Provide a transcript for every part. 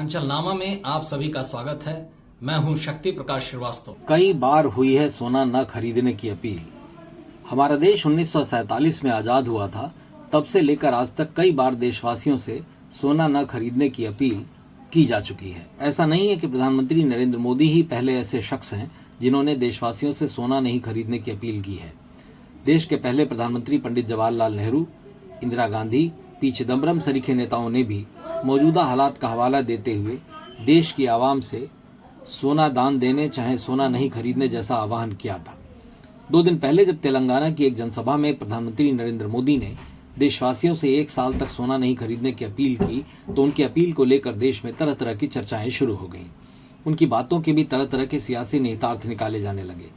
उत्तरांचल नामा में आप सभी का स्वागत है। मैं हूं शक्ति प्रकाश श्रीवास्तव। कई बार हुई है सोना न खरीदने की अपील। हमारा देश 1947 में आजाद हुआ था, तब से लेकर आज तक कई बार देशवासियों से सोना न खरीदने की अपील की जा चुकी है। ऐसा नहीं है कि प्रधानमंत्री नरेंद्र मोदी ही पहले ऐसे शख्स हैं जिन्होंने देशवासियों से सोना नहीं खरीदने की अपील की है। देश के पहले प्रधानमंत्री पंडित जवाहरलाल नेहरू, इंदिरा गांधी, पी चिदम्बरम सरीखे नेताओं ने भी मौजूदा हालात का हवाला देते हुए देश की आवाम से सोना दान देने चाहे सोना नहीं खरीदने जैसा आह्वान किया था। 2 दिन पहले जब तेलंगाना की एक जनसभा में प्रधानमंत्री नरेंद्र मोदी ने देशवासियों से 1 साल तक सोना नहीं खरीदने की अपील की, तो उनकी अपील को लेकर देश में तरह तरह की चर्चाएं शुरू हो गईं। उनकी बातों के भी तरह तरह के सियासी निहितार्थ निकाले जाने लगे।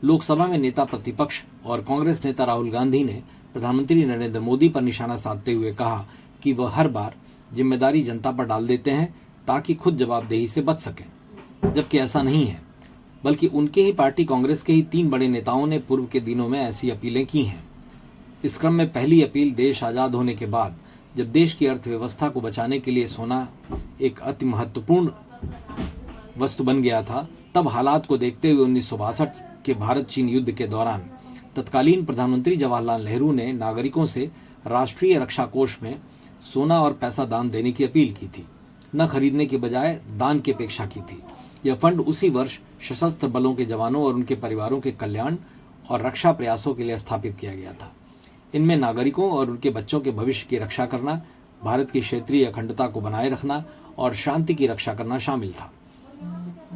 लोकसभा में नेता प्रतिपक्ष और कांग्रेस नेता राहुल गांधी ने प्रधानमंत्री नरेंद्र मोदी पर निशाना साधते हुए कहा कि वह हर बार जिम्मेदारी जनता पर डाल देते हैं ताकि खुद जवाबदेही से बच सकें, जबकि ऐसा नहीं है, बल्कि उनके ही पार्टी कांग्रेस के ही 3 बड़े नेताओं ने पूर्व के दिनों में ऐसी अपीलें की हैं। इस क्रम में पहली अपील देश आजाद होने के बाद, जब देश की अर्थव्यवस्था को बचाने के लिए सोना एक अति महत्वपूर्ण वस्तु बन गया था, तब हालात को देखते हुए 1962 के भारत चीन युद्ध के दौरान तत्कालीन प्रधानमंत्री जवाहरलाल नेहरू ने नागरिकों से राष्ट्रीय रक्षा कोष में सोना और पैसा दान देने की अपील की थी। न खरीदने के बजाय दान की अपेक्षा की थी। यह फंड उसी वर्ष सशस्त्र बलों के जवानों और उनके परिवारों के कल्याण और रक्षा प्रयासों के लिए स्थापित किया गया था। इनमें नागरिकों और उनके बच्चों के भविष्य की रक्षा करना, भारत की क्षेत्रीय अखंडता को बनाए रखना और शांति की रक्षा करना शामिल था।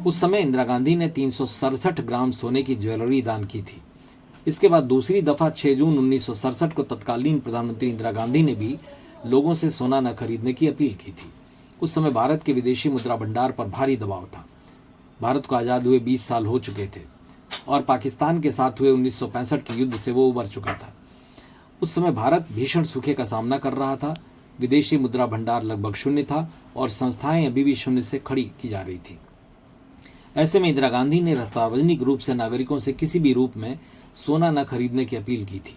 उस समय इंदिरा गांधी ने 367 ग्राम सोने की ज्वेलरी दान की थी। इसके बाद दूसरी दफा 6 जून 1967 को तत्कालीन प्रधानमंत्री इंदिरा गांधी ने भी लोगों से सोना न खरीदने की अपील की थी। उस समय भारत के विदेशी मुद्रा भंडार पर भारी दबाव था। भारत को आज़ाद हुए 20 साल हो चुके थे और पाकिस्तान के साथ हुए 1965 के युद्ध से वो उबर चुका था। उस समय भारत भीषण सूखे का सामना कर रहा था। विदेशी मुद्रा भंडार लगभग शून्य था और संस्थाएं अभी भी शून्य से खड़ी की जा रही थी। ऐसे में इंदिरा गांधी ने सार्वजनिक रूप से नागरिकों से किसी भी रूप में सोना न खरीदने की अपील की थी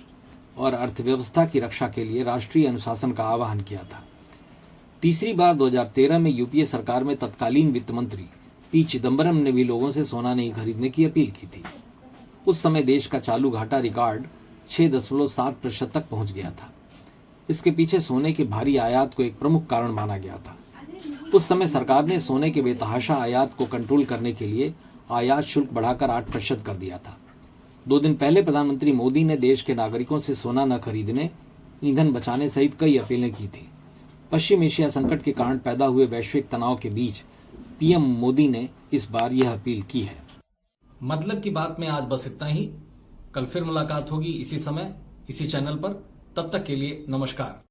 और अर्थव्यवस्था की रक्षा के लिए राष्ट्रीय अनुशासन का आह्वान किया था। तीसरी बार 2013 में यूपीए सरकार में तत्कालीन वित्त मंत्री पी चिदम्बरम ने भी लोगों से सोना नहीं खरीदने की अपील की थी। उस समय देश का चालू घाटा रिकॉर्ड 6.7% तक पहुंच गया था। इसके पीछे सोने के भारी आयात को एक प्रमुख कारण माना गया था। उस समय सरकार ने सोने के बेतहाशा आयात को कंट्रोल करने के लिए आयात शुल्क बढ़ाकर 8% कर दिया था। 2 दिन पहले प्रधानमंत्री मोदी ने देश के नागरिकों से सोना न खरीदने, ईंधन बचाने सहित कई अपीलें की थी। पश्चिम एशिया संकट के कारण पैदा हुए वैश्विक तनाव के बीच पीएम मोदी ने इस बार यह अपील की है। मतलब की बात में आज बस इतना ही। कल फिर मुलाकात होगी इसी समय, इसी चैनल पर। तब तक के लिए नमस्कार।